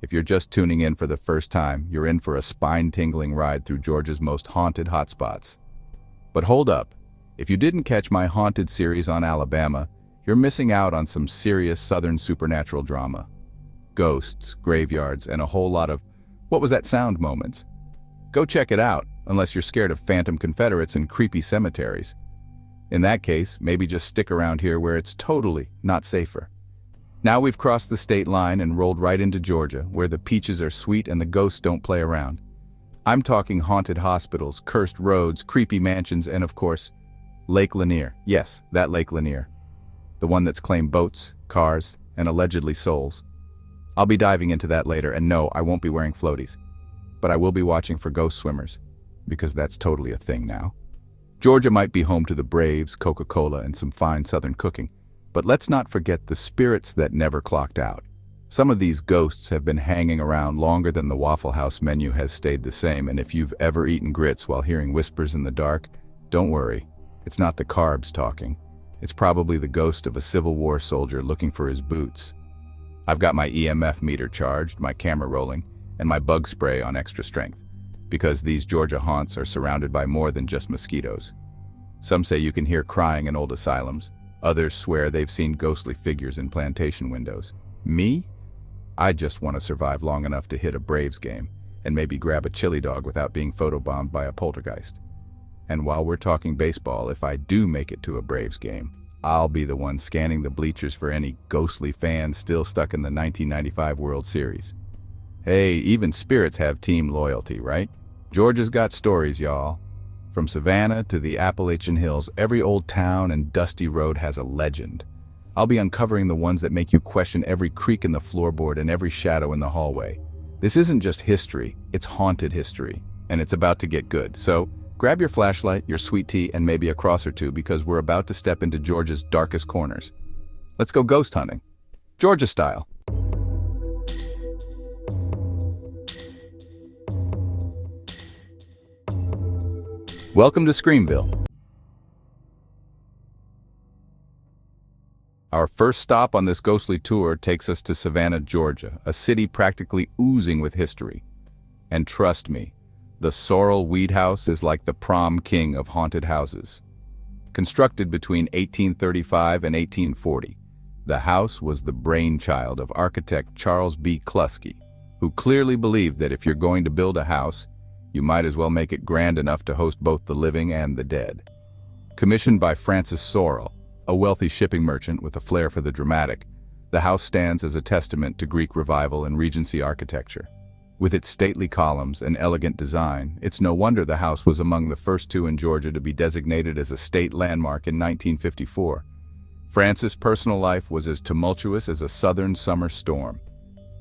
If you're just tuning in for the first time, you're in for a spine-tingling ride through Georgia's most haunted hotspots. But hold up, if you didn't catch my haunted series on Alabama, you're missing out on some serious Southern supernatural drama. Ghosts, graveyards, and a whole lot of "what was that sound" moments. Go check it out, unless you're scared of phantom Confederates and creepy cemeteries. In that case, maybe just stick around here where it's totally not safer. Now we've crossed the state line and rolled right into Georgia, where the peaches are sweet and the ghosts don't play around. I'm talking haunted hospitals, cursed roads, creepy mansions, and of course, Lake Lanier. Yes, that Lake Lanier. The one that's claimed boats, cars, and allegedly souls. I'll be diving into that later, and no, I won't be wearing floaties. But I will be watching for ghost swimmers, because that's totally a thing now. Georgia might be home to the Braves, Coca-Cola, and some fine Southern cooking. But let's not forget the spirits that never clocked out. Some of these ghosts have been hanging around longer than the Waffle House menu has stayed the same, and if you've ever eaten grits while hearing whispers in the dark, don't worry, it's not the carbs talking. It's probably the ghost of a Civil War soldier looking for his boots. I've got my EMF meter charged, my camera rolling, and my bug spray on extra strength, because these Georgia haunts are surrounded by more than just mosquitoes. Some say you can hear crying in old asylums. Others swear they've seen ghostly figures in plantation windows. Me? I just want to survive long enough to hit a Braves game and maybe grab a chili dog without being photobombed by a poltergeist. And while we're talking baseball, if I do make it to a Braves game, I'll be the one scanning the bleachers for any ghostly fans still stuck in the 1995 World Series. Hey, even spirits have team loyalty, right? Georgia's got stories, y'all. From Savannah to the Appalachian Hills, every old town and dusty road has a legend. I'll be uncovering the ones that make you question every creak in the floorboard and every shadow in the hallway. This isn't just history, it's haunted history, and it's about to get good. So, grab your flashlight, your sweet tea, and maybe a cross or two, because we're about to step into Georgia's darkest corners. Let's go ghost hunting. Georgia style. Welcome to Screamville. Our first stop on this ghostly tour takes us to Savannah, Georgia, a city practically oozing with history. And trust me, the Sorrel Weed House is like the prom king of haunted houses. Constructed between 1835 and 1840, the house was the brainchild of architect Charles B. Kluski, who clearly believed that if you're going to build a house, you might as well make it grand enough to host both the living and the dead. Commissioned by Francis Sorrel, a wealthy shipping merchant with a flair for the dramatic, the house stands as a testament to Greek Revival and Regency architecture. With its stately columns and elegant design, it's no wonder the house was among the first two in Georgia to be designated as a state landmark in 1954. Francis' personal life was as tumultuous as a southern summer storm.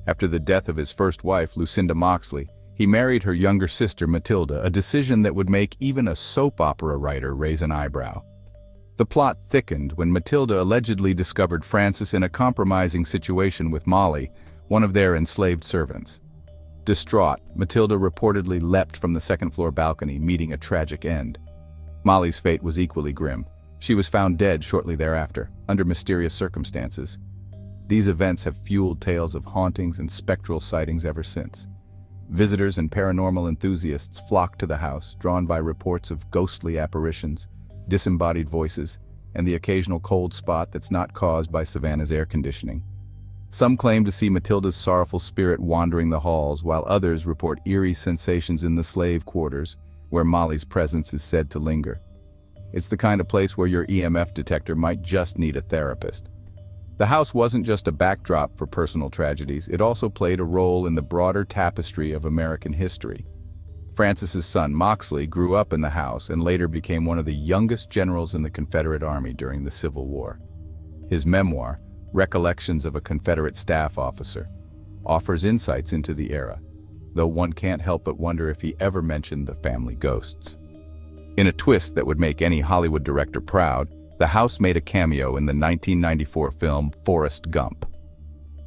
After the death of his first wife, Lucinda Moxley, he married her younger sister, Matilda, a decision that would make even a soap opera writer raise an eyebrow. The plot thickened when Matilda allegedly discovered Francis in a compromising situation with Molly, one of their enslaved servants. Distraught, Matilda reportedly leapt from the second-floor balcony, meeting a tragic end. Molly's fate was equally grim. She was found dead shortly thereafter, under mysterious circumstances. These events have fueled tales of hauntings and spectral sightings ever since. Visitors and paranormal enthusiasts flock to the house, drawn by reports of ghostly apparitions, disembodied voices, and the occasional cold spot that's not caused by Savannah's air conditioning. Some claim to see Matilda's sorrowful spirit wandering the halls, while others report eerie sensations in the slave quarters, where Molly's presence is said to linger. It's the kind of place where your EMF detector might just need a therapist. The house wasn't just a backdrop for personal tragedies, it also played a role in the broader tapestry of American history. Francis's son, Moxley, grew up in the house and later became one of the youngest generals in the Confederate Army during the Civil War. His memoir, Recollections of a Confederate Staff Officer, offers insights into the era, though one can't help but wonder if he ever mentioned the family ghosts. In a twist that would make any Hollywood director proud, the house made a cameo in the 1994 film Forrest Gump.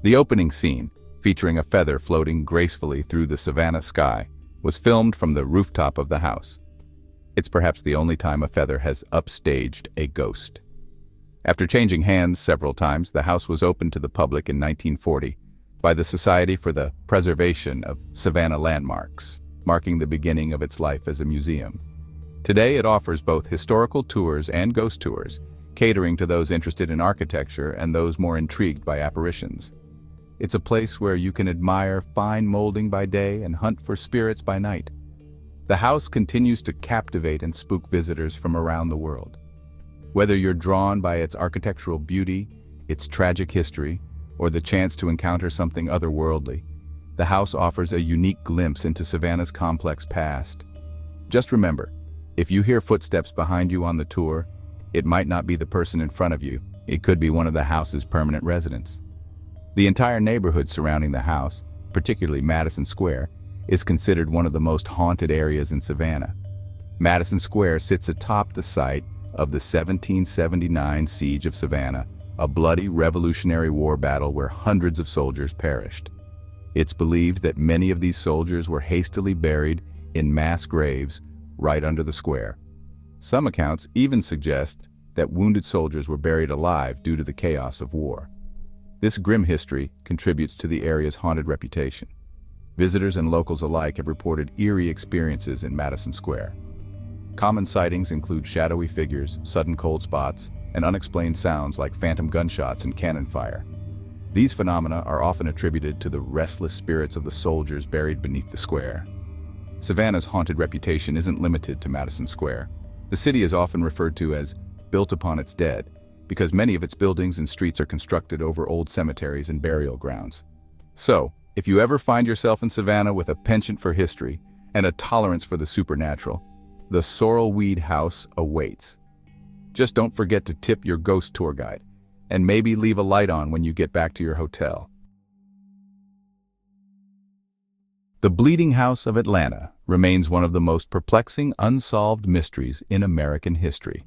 The opening scene, featuring a feather floating gracefully through the Savannah sky, was filmed from the rooftop of the house. It's perhaps the only time a feather has upstaged a ghost. After changing hands several times, the house was opened to the public in 1940 by the Society for the Preservation of Savannah Landmarks, marking the beginning of its life as a museum. Today it offers both historical tours and ghost tours, catering to those interested in architecture and those more intrigued by apparitions. It's a place where you can admire fine molding by day and hunt for spirits by night. The house continues to captivate and spook visitors from around the world. Whether you're drawn by its architectural beauty, its tragic history, or the chance to encounter something otherworldly, the house offers a unique glimpse into Savannah's complex past. Just remember, if you hear footsteps behind you on the tour, it might not be the person in front of you. It could be one of the house's permanent residents. The entire neighborhood surrounding the house, particularly Madison Square, is considered one of the most haunted areas in Savannah. Madison Square sits atop the site of the 1779 Siege of Savannah, a bloody Revolutionary War battle where hundreds of soldiers perished. It's believed that many of these soldiers were hastily buried in mass graves right under the square. Some accounts even suggest that wounded soldiers were buried alive due to the chaos of war. This grim history contributes to the area's haunted reputation. Visitors and locals alike have reported eerie experiences in Madison Square. Common sightings include shadowy figures, sudden cold spots, and unexplained sounds like phantom gunshots and cannon fire. These phenomena are often attributed to the restless spirits of the soldiers buried beneath the square. Savannah's haunted reputation isn't limited to Madison Square. The city is often referred to as built upon its dead, because many of its buildings and streets are constructed over old cemeteries and burial grounds. So, if you ever find yourself in Savannah with a penchant for history and a tolerance for the supernatural, the Sorrel House awaits. Just don't forget to tip your ghost tour guide, and maybe leave a light on when you get back to your hotel. The Bleeding House of Atlanta remains one of the most perplexing unsolved mysteries in American history.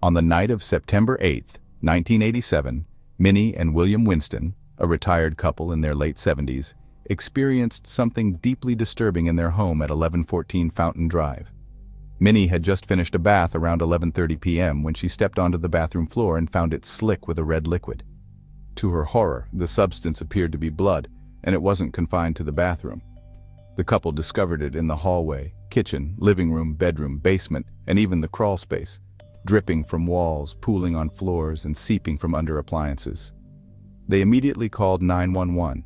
On the night of September 8, 1987, Minnie and William Winston, a retired couple in their late 70s, experienced something deeply disturbing in their home at 1114 Fountain Drive. Minnie had just finished a bath around 11:30 p.m. when she stepped onto the bathroom floor and found it slick with a red liquid. To her horror, the substance appeared to be blood, and it wasn't confined to the bathroom. The couple discovered it in the hallway, kitchen, living room, bedroom, basement, and even the crawl space, dripping from walls, pooling on floors, and seeping from under appliances. They immediately called 911.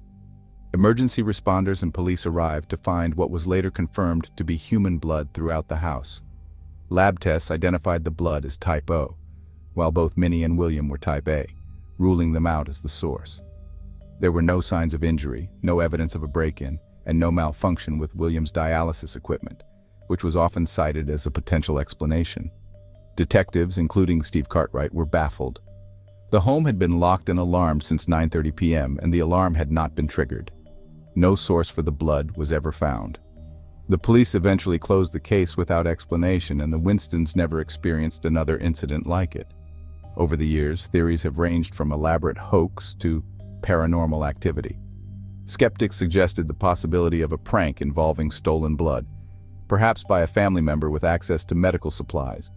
Emergency responders and police arrived to find what was later confirmed to be human blood throughout the house. Lab tests identified the blood as type O, while both Minnie and William were type A, ruling them out as the source. There were no signs of injury, no evidence of a break-in, and no malfunction with William's dialysis equipment, which was often cited as a potential explanation. Detectives, including Steve Cartwright, were baffled. The home had been locked and alarmed since 9:30 p.m., and the alarm had not been triggered. No source for the blood was ever found. The police eventually closed the case without explanation, and the Winstons never experienced another incident like it. Over the years, theories have ranged from elaborate hoax to paranormal activity. Skeptics suggested the possibility of a prank involving stolen blood, perhaps by a family member with access to medical supplies,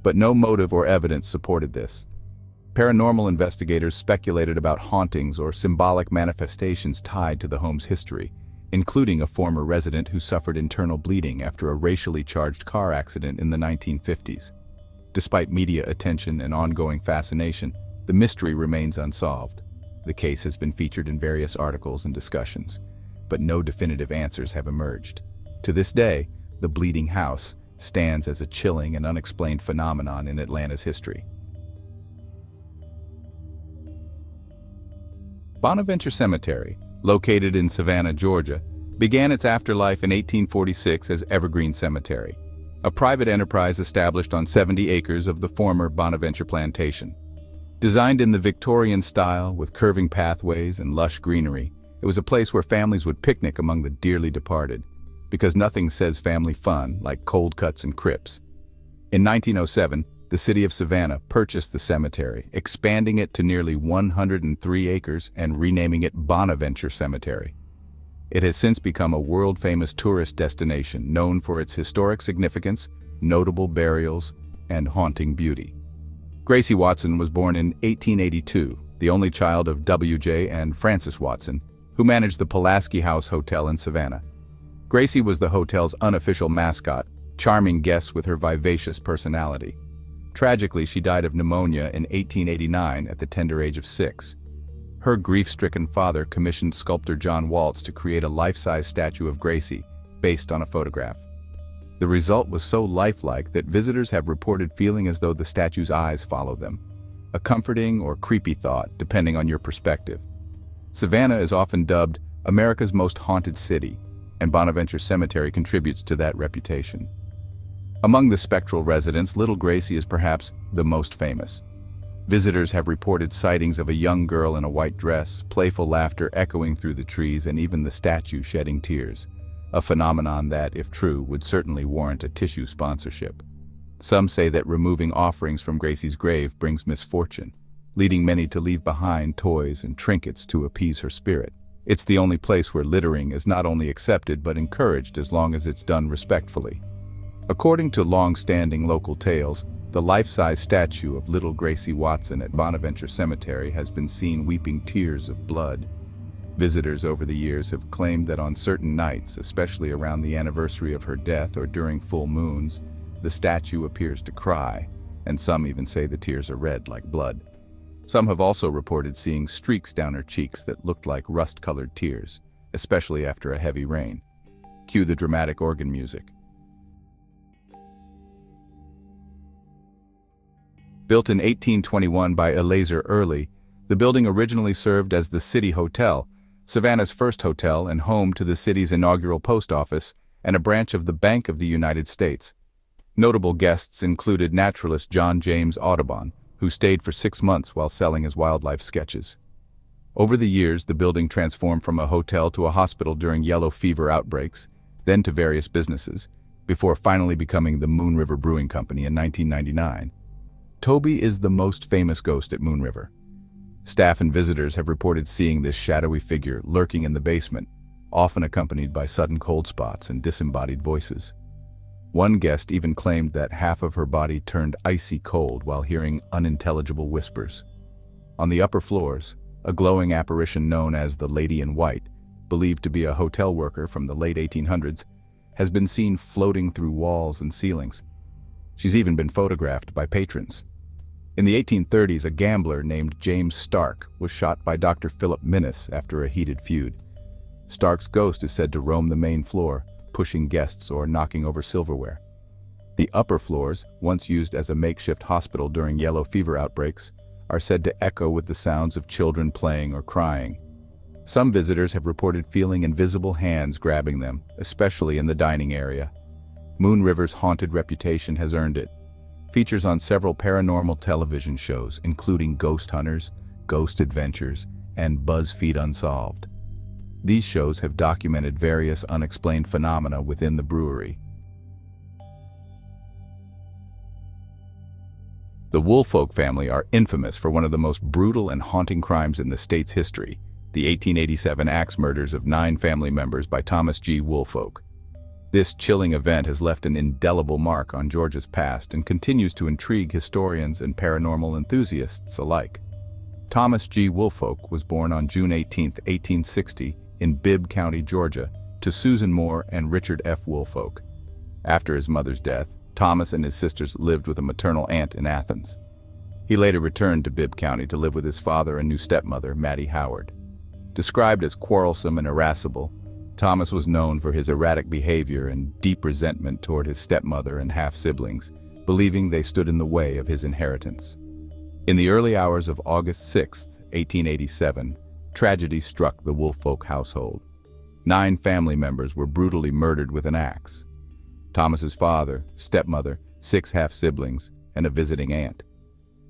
but no motive or evidence supported this. Paranormal investigators speculated about hauntings or symbolic manifestations tied to the home's history, including a former resident who suffered internal bleeding after a racially charged car accident in the 1950s. Despite media attention and ongoing fascination, the mystery remains unsolved. The case has been featured in various articles and discussions, but no definitive answers have emerged. To this day, the Bleeding House stands as a chilling and unexplained phenomenon in Atlanta's history. Bonaventure Cemetery, located in Savannah, Georgia, began its afterlife in 1846 as Evergreen Cemetery, a private enterprise established on 70 acres of the former Bonaventure plantation. Designed in the Victorian style with curving pathways and lush greenery, it was a place where families would picnic among the dearly departed, because nothing says family fun like cold cuts and crips. In 1907, the city of Savannah purchased the cemetery, expanding it to nearly 103 acres and renaming it Bonaventure Cemetery. It has since become a world-famous tourist destination known for its historic significance, notable burials, and haunting beauty. Gracie Watson was born in 1882, the only child of W.J. and Frances Watson, who managed the Pulaski House Hotel in Savannah. Gracie was the hotel's unofficial mascot, charming guests with her vivacious personality. Tragically, she died of pneumonia in 1889 at the tender age of 6. Her grief-stricken father commissioned sculptor John Waltz to create a life-size statue of Gracie, based on a photograph. The result was so lifelike that visitors have reported feeling as though the statue's eyes follow them. A comforting or creepy thought, depending on your perspective. Savannah is often dubbed America's most haunted city, and Bonaventure Cemetery contributes to that reputation. Among the spectral residents, Little Gracie is perhaps the most famous. Visitors have reported sightings of a young girl in a white dress, playful laughter echoing through the trees, and even the statue shedding tears. A phenomenon that, if true, would certainly warrant a tissue sponsorship. Some say that removing offerings from Gracie's grave brings misfortune, leading many to leave behind toys and trinkets to appease her spirit. It's the only place where littering is not only accepted but encouraged as long as it's done respectfully. According to long-standing local tales, the life-size statue of Little Gracie Watson at Bonaventure Cemetery has been seen weeping tears of blood. Visitors over the years have claimed that on certain nights, especially around the anniversary of her death or during full moons, the statue appears to cry, and some even say the tears are red like blood. Some have also reported seeing streaks down her cheeks that looked like rust-colored tears, especially after a heavy rain. Cue the dramatic organ music. Built in 1821 by Eleazar Early, the building originally served as the City Hotel, Savannah's first hotel and home to the city's inaugural post office and a branch of the Bank of the United States. Notable guests included naturalist John James Audubon, who stayed for 6 months while selling his wildlife sketches. Over the years, the building transformed from a hotel to a hospital during yellow fever outbreaks, then to various businesses, before finally becoming the Moon River Brewing Company in 1999. Toby is the most famous ghost at Moon River. Staff and visitors have reported seeing this shadowy figure lurking in the basement, often accompanied by sudden cold spots and disembodied voices. One guest even claimed that half of her body turned icy cold while hearing unintelligible whispers. On the upper floors, a glowing apparition known as the Lady in White, believed to be a hotel worker from the late 1800s, has been seen floating through walls and ceilings. She's even been photographed by patrons. In the 1830s, a gambler named James Stark was shot by Dr. Philip Minnis after a heated feud. Stark's ghost is said to roam the main floor, pushing guests or knocking over silverware. The upper floors, once used as a makeshift hospital during yellow fever outbreaks, are said to echo with the sounds of children playing or crying. Some visitors have reported feeling invisible hands grabbing them, especially in the dining area. Moon River's haunted reputation has earned it. Features on several paranormal television shows, including Ghost Hunters, Ghost Adventures, and BuzzFeed Unsolved. These shows have documented various unexplained phenomena within the brewery. The Wolfoke family are infamous for one of the most brutal and haunting crimes in the state's history, the 1887 axe murders of 9 family members by Thomas G. Wolfoke. This chilling event has left an indelible mark on Georgia's past and continues to intrigue historians and paranormal enthusiasts alike. Thomas G. Wolfoke was born on June 18, 1860, in Bibb County, Georgia, to Susan Moore and Richard F. Wolfoke. After his mother's death, Thomas and his sisters lived with a maternal aunt in Athens. He later returned to Bibb County to live with his father and new stepmother, Mattie Howard. Described as quarrelsome and irascible, Thomas was known for his erratic behavior and deep resentment toward his stepmother and half-siblings, believing they stood in the way of his inheritance. In the early hours of August 6, 1887, tragedy struck the Wolfoke household. 9 family members were brutally murdered with an axe. Thomas's father, stepmother, 6 half-siblings, and a visiting aunt.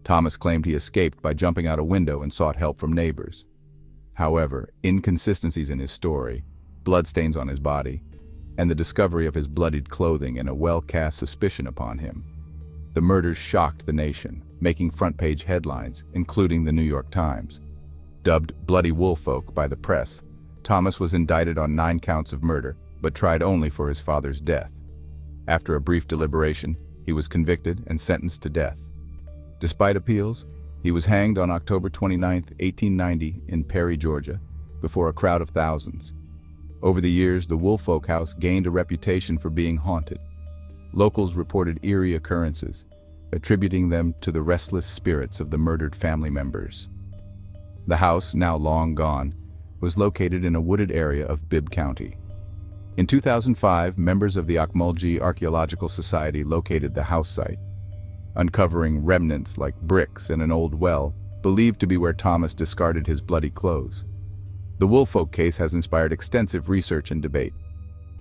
Thomas claimed he escaped by jumping out a window and sought help from neighbors. However, inconsistencies in his story, bloodstains on his body, and the discovery of his bloodied clothing and a well-cast suspicion upon him. The murders shocked the nation, making front-page headlines, including the New York Times. Dubbed Bloody Wolfoke by the press, Thomas was indicted on 9 counts of murder, but tried only for his father's death. After a brief deliberation, he was convicted and sentenced to death. Despite appeals, he was hanged on October 29, 1890, in Perry, Georgia, before a crowd of thousands. Over the years, the Wolfoke House gained a reputation for being haunted. Locals reported eerie occurrences, attributing them to the restless spirits of the murdered family members. The house, now long gone, was located in a wooded area of Bibb County. In 2005, members of the Okmulgee Archaeological Society located the house site, uncovering remnants like bricks and an old well, believed to be where Thomas discarded his bloody clothes. The Wolfoke case has inspired extensive research and debate.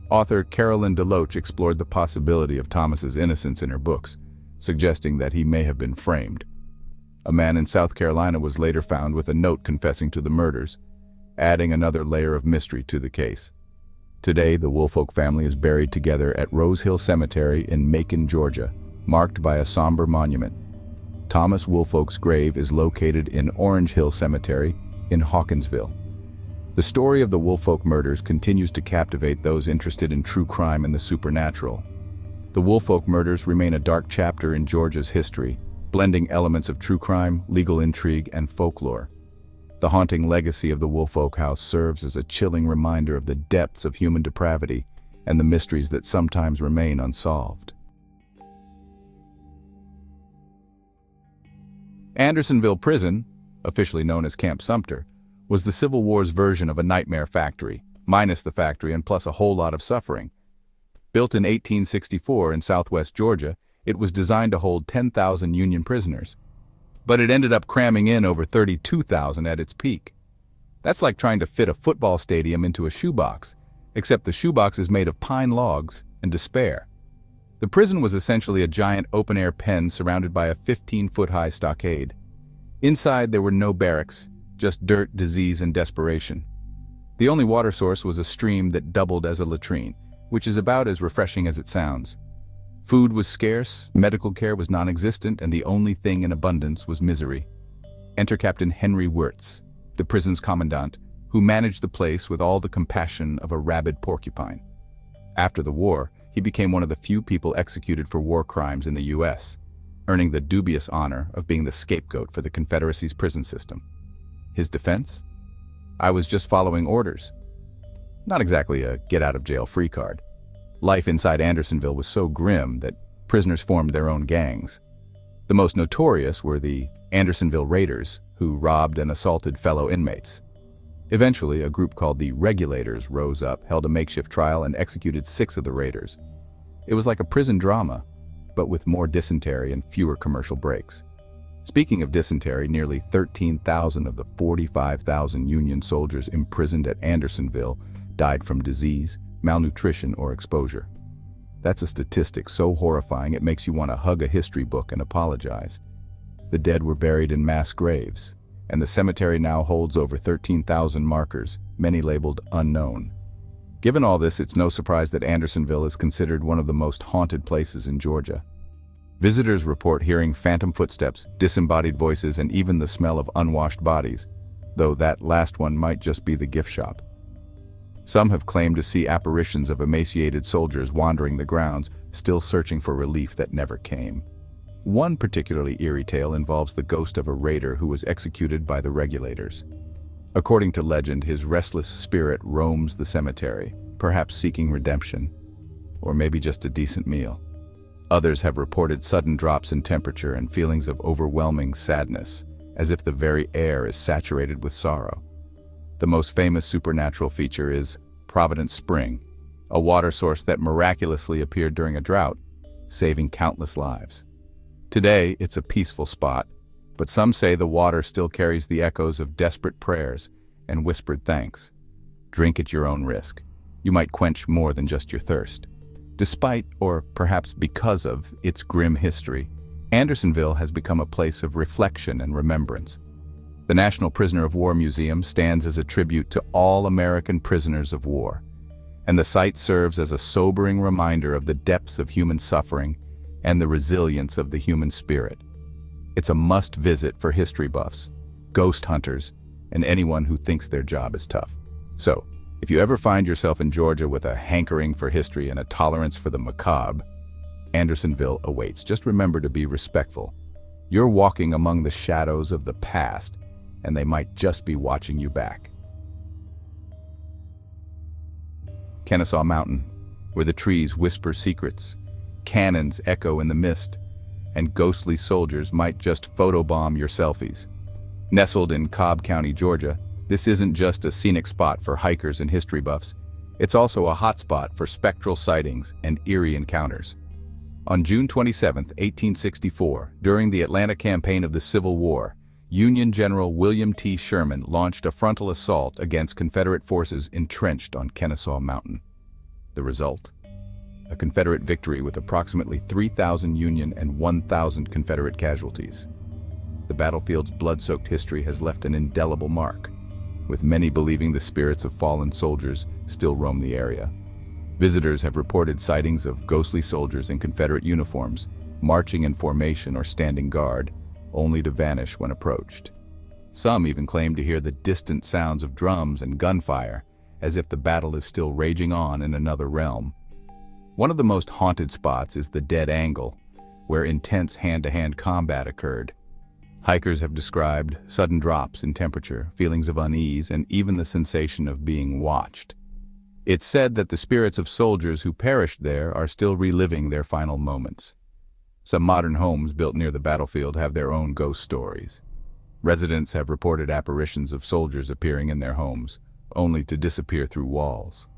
Author Carolyn DeLoach explored the possibility of Thomas's innocence in her books, suggesting that he may have been framed. A man in South Carolina was later found with a note confessing to the murders, adding another layer of mystery to the case. Today, the Wolfoke family is buried together at Rose Hill Cemetery in Macon, Georgia, marked by a somber monument. Thomas Wolfoke's grave is located in Orange Hill Cemetery in Hawkinsville. The story of the Wolfoke murders continues to captivate those interested in true crime and the supernatural. The Wolfoke murders remain a dark chapter in Georgia's history, blending elements of true crime, legal intrigue, and folklore. The haunting legacy of the Wolfoke House serves as a chilling reminder of the depths of human depravity and the mysteries that sometimes remain unsolved. Andersonville Prison, officially known as Camp Sumter, was the Civil War's version of a nightmare factory, minus the factory and plus a whole lot of suffering. Built in 1864 in southwest Georgia, it was designed to hold 10,000 Union prisoners. But it ended up cramming in over 32,000 at its peak. That's like trying to fit a football stadium into a shoebox, except the shoebox is made of pine logs and despair. The prison was essentially a giant open-air pen surrounded by a 15-foot-high stockade. Inside there were no barracks, just dirt, disease, and desperation. The only water source was a stream that doubled as a latrine, which is about as refreshing as it sounds. Food was scarce, medical care was non-existent, and the only thing in abundance was misery. Enter Captain Henry Wirtz, the prison's commandant, who managed the place with all the compassion of a rabid porcupine. After the war, he became one of the few people executed for war crimes in the U.S., earning the dubious honor of being the scapegoat for the Confederacy's prison system. His defense? I was just following orders. Not exactly a get-out-of-jail-free card. Life inside Andersonville was so grim that prisoners formed their own gangs. The most notorious were the Andersonville Raiders, who robbed and assaulted fellow inmates. Eventually, a group called the Regulators rose up, held a makeshift trial, and executed 6 of the raiders. It was like a prison drama, but with more dysentery and fewer commercial breaks. Speaking of dysentery, nearly 13,000 of the 45,000 Union soldiers imprisoned at Andersonville died from disease, malnutrition, or exposure. That's a statistic so horrifying it makes you want to hug a history book and apologize. The dead were buried in mass graves, and the cemetery now holds over 13,000 markers, many labeled unknown. Given all this, it's no surprise that Andersonville is considered one of the most haunted places in Georgia. Visitors report hearing phantom footsteps, disembodied voices, and even the smell of unwashed bodies, though that last one might just be the gift shop. Some have claimed to see apparitions of emaciated soldiers wandering the grounds, still searching for relief that never came. One particularly eerie tale involves the ghost of a raider who was executed by the Regulators. According to legend, his restless spirit roams the cemetery, perhaps seeking redemption, or maybe just a decent meal. Others have reported sudden drops in temperature and feelings of overwhelming sadness, as if the very air is saturated with sorrow. The most famous supernatural feature is Providence Spring, a water source that miraculously appeared during a drought, saving countless lives. Today, it's a peaceful spot, but some say the water still carries the echoes of desperate prayers and whispered thanks. Drink at your own risk. You might quench more than just your thirst. Despite, or perhaps because of, its grim history, Andersonville has become a place of reflection and remembrance. The National Prisoner of War Museum stands as a tribute to all American prisoners of war, and the site serves as a sobering reminder of the depths of human suffering and the resilience of the human spirit. It's a must-visit for history buffs, ghost hunters, and anyone who thinks their job is tough. So, if you ever find yourself in Georgia with a hankering for history and a tolerance for the macabre, Andersonville awaits. Just remember to be respectful. You're walking among the shadows of the past, and they might just be watching you back. Kennesaw Mountain, where the trees whisper secrets, cannons echo in the mist, and ghostly soldiers might just photobomb your selfies. Nestled in Cobb County, Georgia, this isn't just a scenic spot for hikers and history buffs. It's also a hotspot for spectral sightings and eerie encounters. On June 27, 1864, during the Atlanta campaign of the Civil War, Union General William T. Sherman launched a frontal assault against Confederate forces entrenched on Kennesaw Mountain. The result? A Confederate victory with approximately 3,000 Union and 1,000 Confederate casualties. The battlefield's blood-soaked history has left an indelible mark, with many believing the spirits of fallen soldiers still roam the area. Visitors have reported sightings of ghostly soldiers in Confederate uniforms, marching in formation or standing guard, only to vanish when approached. Some even claim to hear the distant sounds of drums and gunfire, as if the battle is still raging on in another realm. One of the most haunted spots is the Dead Angle, where intense hand-to-hand combat occurred. Hikers have described sudden drops in temperature, feelings of unease, and even the sensation of being watched. It's said that the spirits of soldiers who perished there are still reliving their final moments. Some modern homes built near the battlefield have their own ghost stories. Residents have reported apparitions of soldiers appearing in their homes, only to disappear through walls.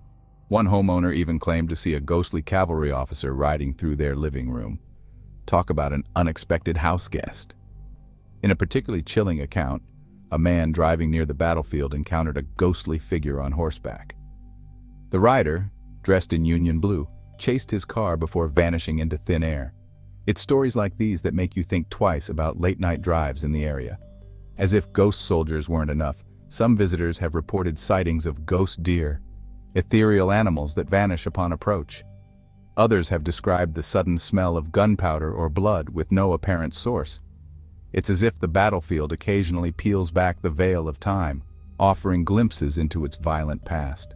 One homeowner even claimed to see a ghostly cavalry officer riding through their living room. Talk about an unexpected house guest. In a particularly chilling account, a man driving near the battlefield encountered a ghostly figure on horseback. The rider, dressed in Union blue, chased his car before vanishing into thin air. It's stories like these that make you think twice about late-night drives in the area. As if ghost soldiers weren't enough, some visitors have reported sightings of ghost deer, ethereal animals that vanish upon approach. Others have described the sudden smell of gunpowder or blood with no apparent source. It's as if the battlefield occasionally peels back the veil of time, offering glimpses into its violent past.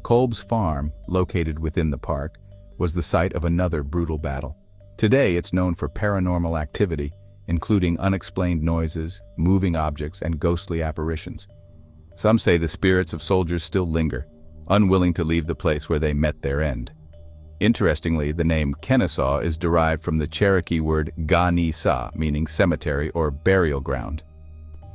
Kolb's Farm, located within the park, was the site of another brutal battle. Today it's known for paranormal activity, including unexplained noises, moving objects, and ghostly apparitions. Some say the spirits of soldiers still linger, unwilling to leave the place where they met their end. Interestingly, the name Kennesaw is derived from the Cherokee word ga-ni-sa, meaning cemetery or burial ground.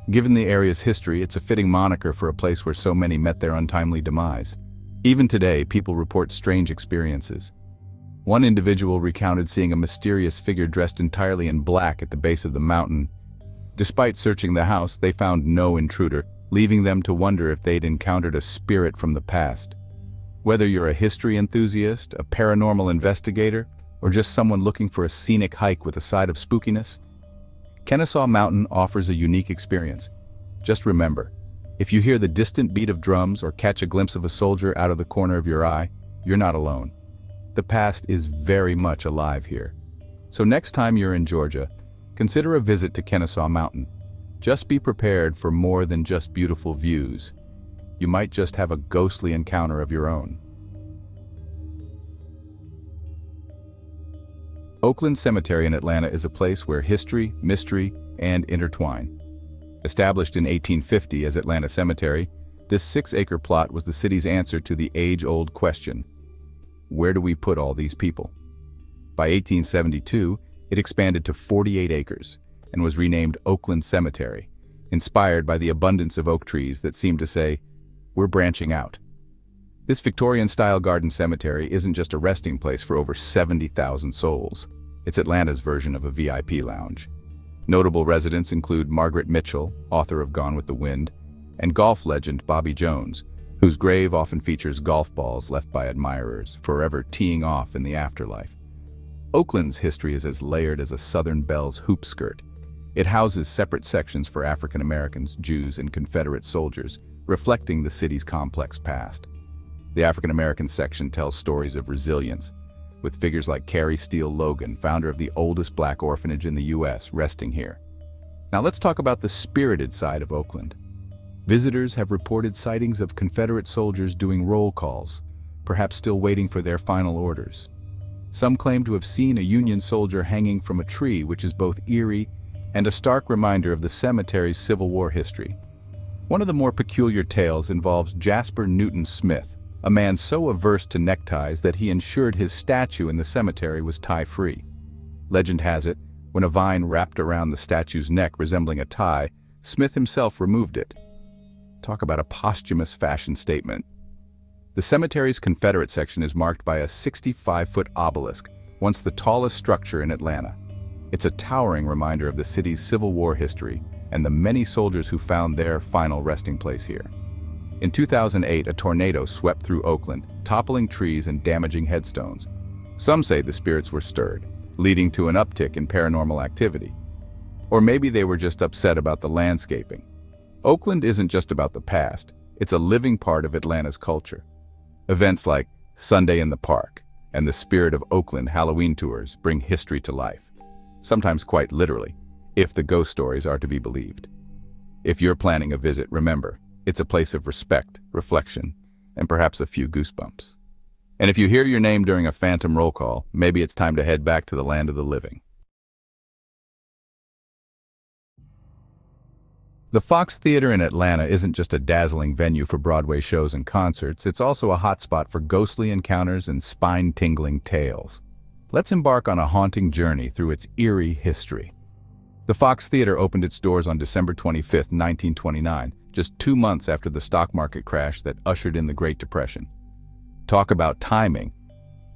Given the area's history, it's a fitting moniker for a place where so many met their untimely demise. Even today, people report strange experiences. One individual recounted seeing a mysterious figure dressed entirely in black at the base of the mountain. Despite searching the house, they found no intruder, leaving them to wonder if they'd encountered a spirit from the past. Whether you're a history enthusiast, a paranormal investigator, or just someone looking for a scenic hike with a side of spookiness, Kennesaw Mountain offers a unique experience. Just remember, if you hear the distant beat of drums or catch a glimpse of a soldier out of the corner of your eye, you're not alone. The past is very much alive here. So next time you're in Georgia, consider a visit to Kennesaw Mountain. Just be prepared for more than just beautiful views. You might just have a ghostly encounter of your own. Oakland Cemetery in Atlanta is a place where history, mystery, and intertwine. Established in 1850 as Atlanta Cemetery, this 6-acre plot was the city's answer to the age-old question: where do we put all these people? By 1872, it expanded to 48 acres and was renamed Oakland Cemetery, inspired by the abundance of oak trees that seemed to say, "We're branching out." This Victorian-style garden cemetery isn't just a resting place for over 70,000 souls. It's Atlanta's version of a VIP lounge. Notable residents include Margaret Mitchell, author of Gone with the Wind, and golf legend Bobby Jones, whose grave often features golf balls left by admirers, forever teeing off in the afterlife. Oakland's history is as layered as a Southern belle's hoop skirt. It houses separate sections for African Americans, Jews, and Confederate soldiers, reflecting the city's complex past. The African American section tells stories of resilience, with figures like Carrie Steele Logan, founder of the oldest black orphanage in the U.S., resting here. Now let's talk about the spirited side of Oakland. Visitors have reported sightings of Confederate soldiers doing roll calls, perhaps still waiting for their final orders. Some claim to have seen a Union soldier hanging from a tree, which is both eerie and a stark reminder of the cemetery's Civil War history. One of the more peculiar tales involves Jasper Newton Smith, a man so averse to neckties that he ensured his statue in the cemetery was tie-free. Legend has it, when a vine wrapped around the statue's neck resembling a tie, Smith himself removed it. Talk about a posthumous fashion statement. The cemetery's Confederate section is marked by a 65-foot obelisk, once the tallest structure in Atlanta. It's a towering reminder of the city's Civil War history and the many soldiers who found their final resting place here. In 2008, a tornado swept through Oakland, toppling trees and damaging headstones. Some say the spirits were stirred, leading to an uptick in paranormal activity. Or maybe they were just upset about the landscaping. Oakland isn't just about the past, it's a living part of Atlanta's culture. Events like Sunday in the Park and the Spirit of Oakland Halloween tours bring history to life, sometimes quite literally, if the ghost stories are to be believed. If you're planning a visit, remember, it's a place of respect, reflection, and perhaps a few goosebumps. And if you hear your name during a phantom roll call, maybe it's time to head back to the land of the living. The Fox Theater in Atlanta isn't just a dazzling venue for Broadway shows and concerts, it's also a hotspot for ghostly encounters and spine-tingling tales. Let's embark on a haunting journey through its eerie history. The Fox Theater opened its doors on December 25, 1929, just 2 months after the stock market crash that ushered in the Great Depression. Talk about timing.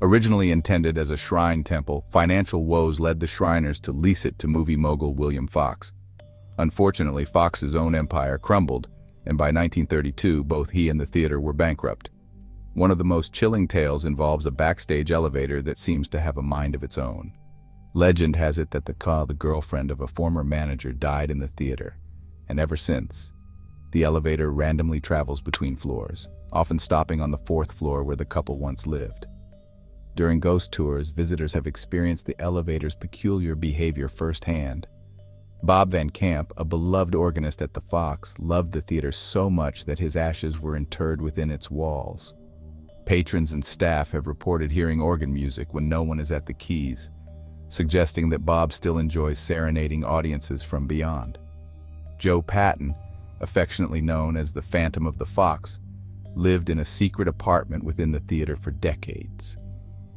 Originally intended as a shrine temple, financial woes led the Shriners to lease it to movie mogul William Fox. Unfortunately, Fox's own empire crumbled, and by 1932, both he and the theater were bankrupt. One of the most chilling tales involves a backstage elevator that seems to have a mind of its own. Legend has it that the girlfriend of a former manager died in the theater, and ever since, the elevator randomly travels between floors, often stopping on the 4th floor where the couple once lived. During ghost tours, visitors have experienced the elevator's peculiar behavior firsthand. Bob Van Camp, a beloved organist at the Fox, loved the theater so much that his ashes were interred within its walls. Patrons and staff have reported hearing organ music when no one is at the keys, suggesting that Bob still enjoys serenading audiences from beyond. Joe Patton, affectionately known as the Phantom of the Fox, lived in a secret apartment within the theater for decades.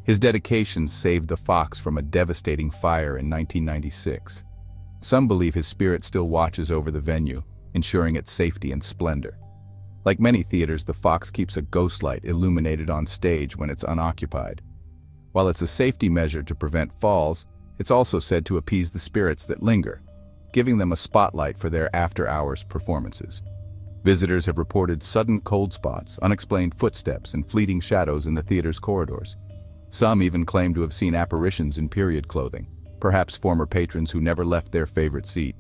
His dedication saved the Fox from a devastating fire in 1996. Some believe his spirit still watches over the venue, ensuring its safety and splendor. Like many theaters, the Fox keeps a ghost light illuminated on stage when it's unoccupied. While it's a safety measure to prevent falls, it's also said to appease the spirits that linger, giving them a spotlight for their after-hours performances. Visitors have reported sudden cold spots, unexplained footsteps, and fleeting shadows in the theater's corridors. Some even claim to have seen apparitions in period clothing, perhaps former patrons who never left their favorite seat.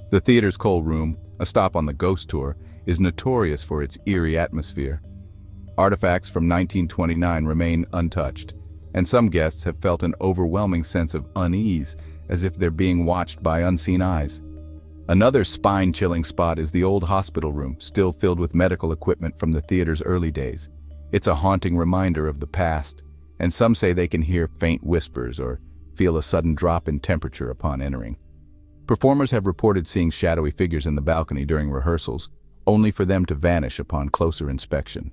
The theater's coal room, a stop on the ghost tour, is notorious for its eerie atmosphere. Artifacts from 1929 remain untouched, and some guests have felt an overwhelming sense of unease, as if they're being watched by unseen eyes. Another spine-chilling spot is the old hospital room, still filled with medical equipment from the theater's early days. It's a haunting reminder of the past, and some say they can hear faint whispers or feel a sudden drop in temperature upon entering. Performers have reported seeing shadowy figures in the balcony during rehearsals, only for them to vanish upon closer inspection.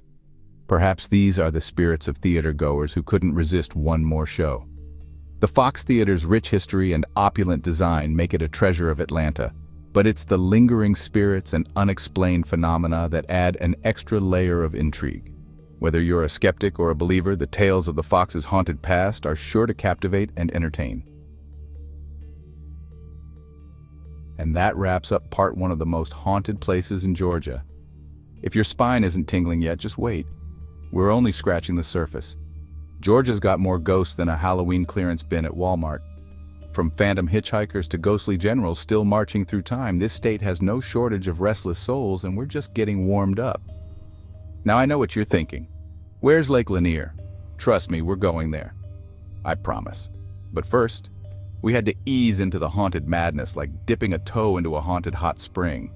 Perhaps these are the spirits of theater-goers who couldn't resist one more show. The Fox Theater's rich history and opulent design make it a treasure of Atlanta, but it's the lingering spirits and unexplained phenomena that add an extra layer of intrigue. Whether you're a skeptic or a believer, the tales of the Fox's haunted past are sure to captivate and entertain. And that wraps up part 1 of the most haunted places in Georgia. If your spine isn't tingling yet, just wait. We're only scratching the surface. Georgia's got more ghosts than a Halloween clearance bin at Walmart. From phantom hitchhikers to ghostly generals still marching through time, this state has no shortage of restless souls, and we're just getting warmed up. Now I know what you're thinking. Where's Lake Lanier? Trust me, we're going there. I promise. But first, we had to ease into the haunted madness like dipping a toe into a haunted hot spring.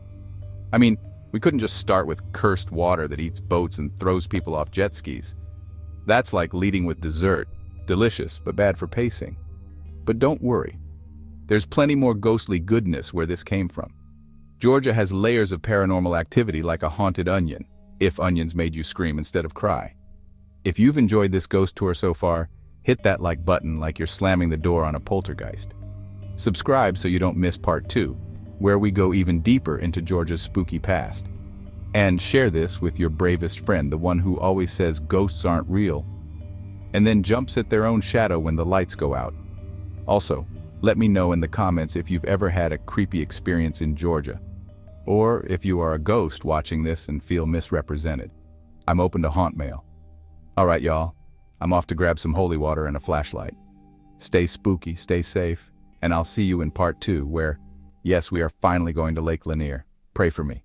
I mean, we couldn't just start with cursed water that eats boats and throws people off jet skis. That's like leading with dessert, delicious but bad for pacing. But don't worry. There's plenty more ghostly goodness where this came from. Georgia has layers of paranormal activity like a haunted onion, if onions made you scream instead of cry. If you've enjoyed this ghost tour so far, hit that like button like you're slamming the door on a poltergeist. Subscribe so you don't miss part 2, where we go even deeper into Georgia's spooky past. And share this with your bravest friend, the one who always says ghosts aren't real, and then jumps at their own shadow when the lights go out. Also, let me know in the comments if you've ever had a creepy experience in Georgia, or if you are a ghost watching this and feel misrepresented. I'm open to haunt mail. Alright y'all, I'm off to grab some holy water and a flashlight. Stay spooky, stay safe, and I'll see you in part 2 where, yes, we are finally going to Lake Lanier. Pray for me.